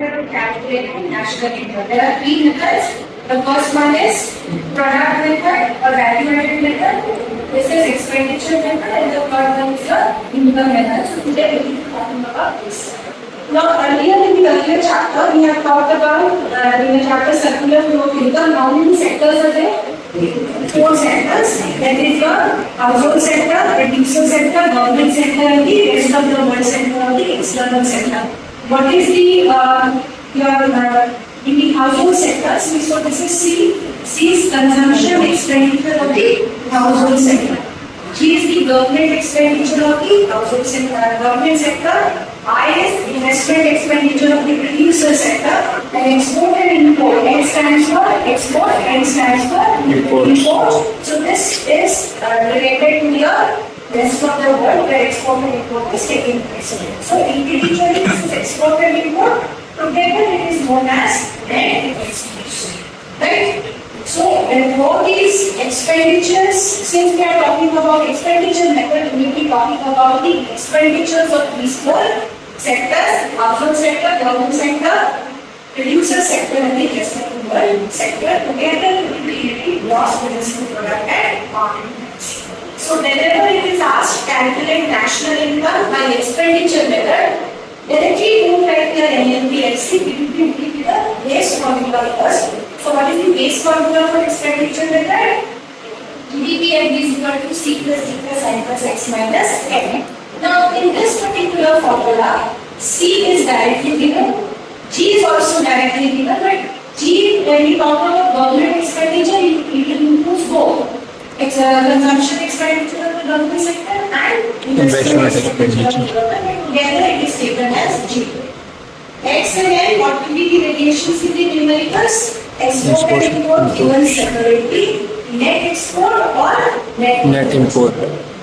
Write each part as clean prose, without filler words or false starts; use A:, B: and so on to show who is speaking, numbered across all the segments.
A: calculating national income. There are three methods. The first one is product method or value-added method. This is expenditure method, and the third one is the income method. So today we will be talking about this. Now earlier in the earlier chapter, we have talked about in the chapter circular flow of income. How many sectors are there? Four sectors. That is your household sector, producer sector, government sector, and the rest of the world sector or the external sector. What is the in the household sector? So this is C. C is consumption expenditure of the household sector. G is the government expenditure of the household sector, government sector. I is investment expenditure of the producer sector. And export and import. X stands for export, N stands for import. So this is related to the rest of the world where export and import is taking place. So individually this is export and import. Together it is known as net expenditure. Right? So when all these expenditures, since we are talking about expenditure method, we will be talking about the expenditures of these four sectors: household sector, government sector, producer sector, and the rest of the world sector. Together we will be getting gross domestic product and market. So whenever it is asked calculate national income by expenditure method, directly don't write your NMPLC, we will be looking at the base formula first. So what is the base formula for expenditure method? GDP is equal to C plus D plus I plus X minus N. Now in this particular formula, C is directly given, G is also directly given, right? G, when we talk about government expenditure, it includes both. It's a consumption expenditure of the government sector and investment expenditure of the government. Together it is taken as G. X and N, what will be the variations in the numericals? Export and import given separately, net export or net import.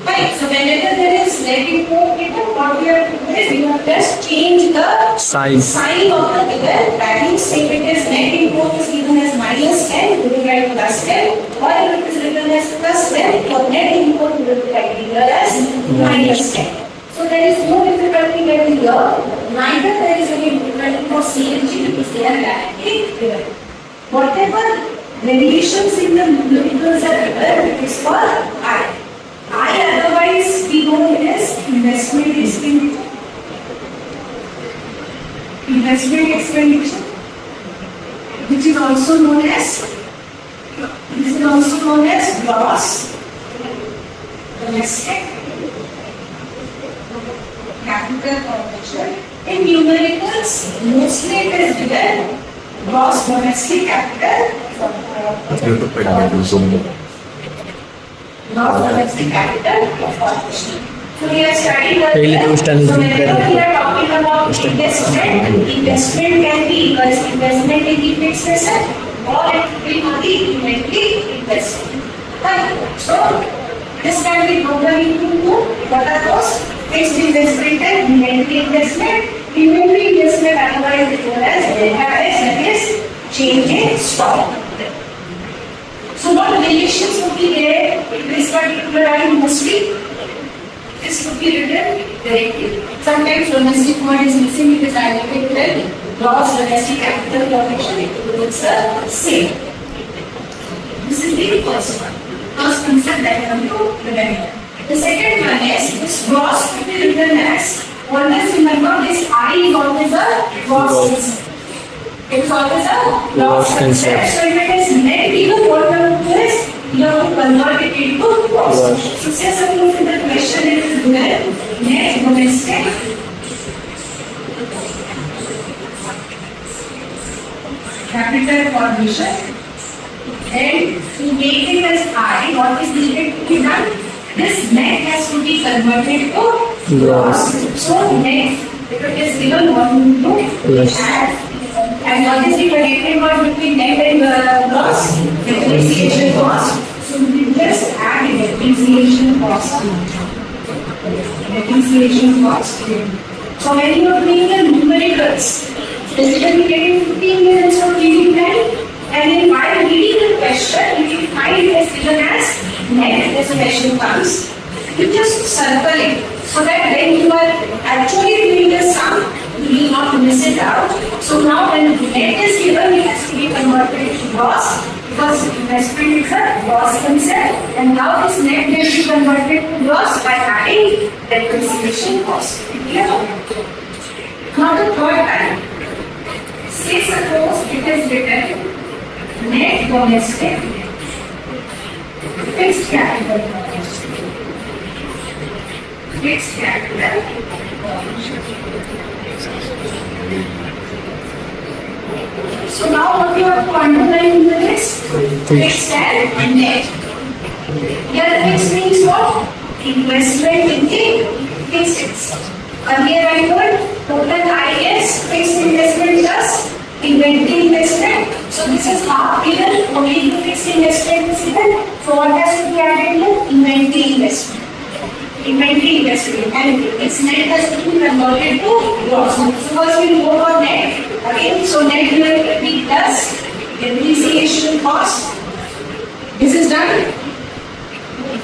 A: Right, so whenever there is net import given, what we have to do is we have just change the sign of the given. That means if it is net import is given as minus N, we will write plus N. Or if it is written as plus N, for net import we will write here as minus N. So there is no difficulty getting here. Neither there is any difficulty for C and G because they are directly given. Whatever variations in the numericals are given, it is for I. I otherwise we know it as investment expenditure. Investment expenditure, which is also known as gross domestic capital formation. In numericals, mostly it is given gross domestic capital formation. Gross domestic capital formation. So we are studying earlier. So whenever we are talking about investment can be investment in the fixed asset or it will be the investment. Right. So this can be broken into two. What are those? Fixed investment and inventory investment. Inventory investment otherwise is known as delta S, that is change in stock. So what variations would be there in this particular line mostly? This would be written directly. Sometimes domestic word is missing, it is highlighted with gross domestic capital formation, it is the same. This is the first one. First concept that I want to remember. The second one is this gross will be written as, always remember this I is always a gross concept. It is always a gross concept. So if it is net even, what you have to do is you have to convert it into gross. So say suppose in the question it is net domestic capital formation, and to make it as I, what is needed to be done? This net has to be converted to gross. So net, if it is given, what you do? Add. And what is the connected word between net and gross? Depreciation cost. So we just add depreciation cost. Depreciation cost. So when you are doing the numericals, basically getting 15 minutes of reading time, and then while reading the question, if you find it as given as net, this question comes, you just circle it so that when you are actually doing the sum, You need not to miss it out. So now when net is given, it has to be converted to gross because investment is a gross concept. And now this net can be converted to gross by adding depreciation cost. Clear? Now the third time. Say suppose it is written net domestic fixed capital. Fixed capital. So now what you have to underline in this? Fixed and net. Here the fixed means what? Investment in the fixed assets. Earlier I told total IS fixed investment plus inventory investment. So this is half given, only the fixed investment is given. So what has to be added here? Inventory investment. Inventory investment and its net has to be converted to gross. So first we will go for net. Again, so net will be plus depreciation cost. This is done.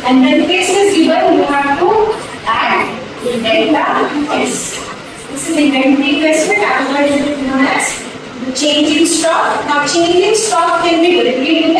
A: And when fixed is given, you have to add delta S. This is inventory investment, otherwise it is known as the change in stock. Now change in stock can be directly given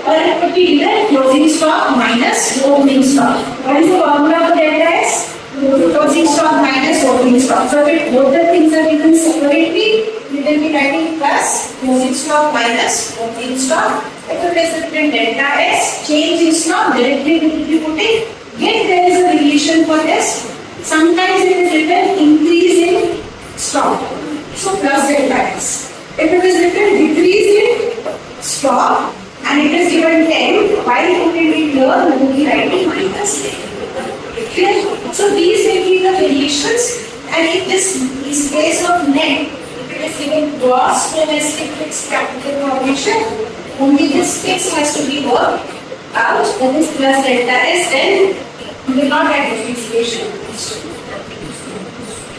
A: or it could be given closing stock minus opening stock. What is the formula for delta S? Closing stock minus opening stock. So if both the things are given separately, we will be writing plus closing stock minus opening stock. If it is written delta S, change in stock directly we will be putting. Yet there is a relation for this. Sometimes it is written increase in stock. So plus delta S. If it is written decrease in stock and it is given 10, while putting it here, we will be writing minus 10. Clear? So these may be the variations, and if this is case of net, if it is given gross domestic fixed capital formation, only this fix has to be worked out, that is plus delta S, then we will not get depreciation.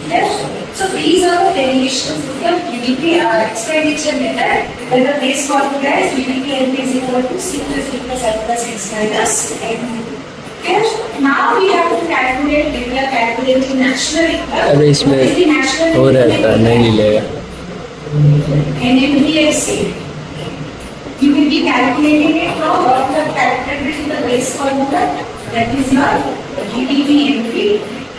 A: Yes. So these are the variations of the GDP expenditure method, where the base formula is GDP NP is equal to C plus D plus L plus X minus N. Okay. Now we have to calculate, we are calculating national income.
B: अरे इसमें हो रहता है नहीं लेगा
A: NMDFC. You will be calculating it from what you have calculated in the base formula, that is your GDP NP.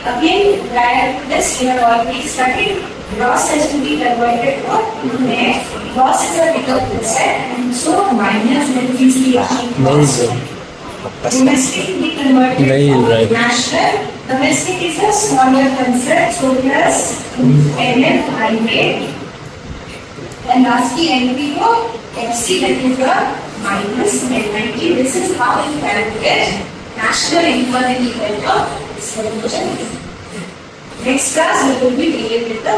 A: Again, prior to this, we have already studied gross has to be converted to net. Gross is a bigger concept, and so minus will be the domestic will be converted to national. Domestic is a smaller concept, so plus NFIA. And lastly, NPO, FC, that is the minus N90. This is how you calculate national income in the event of solution. Next class, we will be dealing with the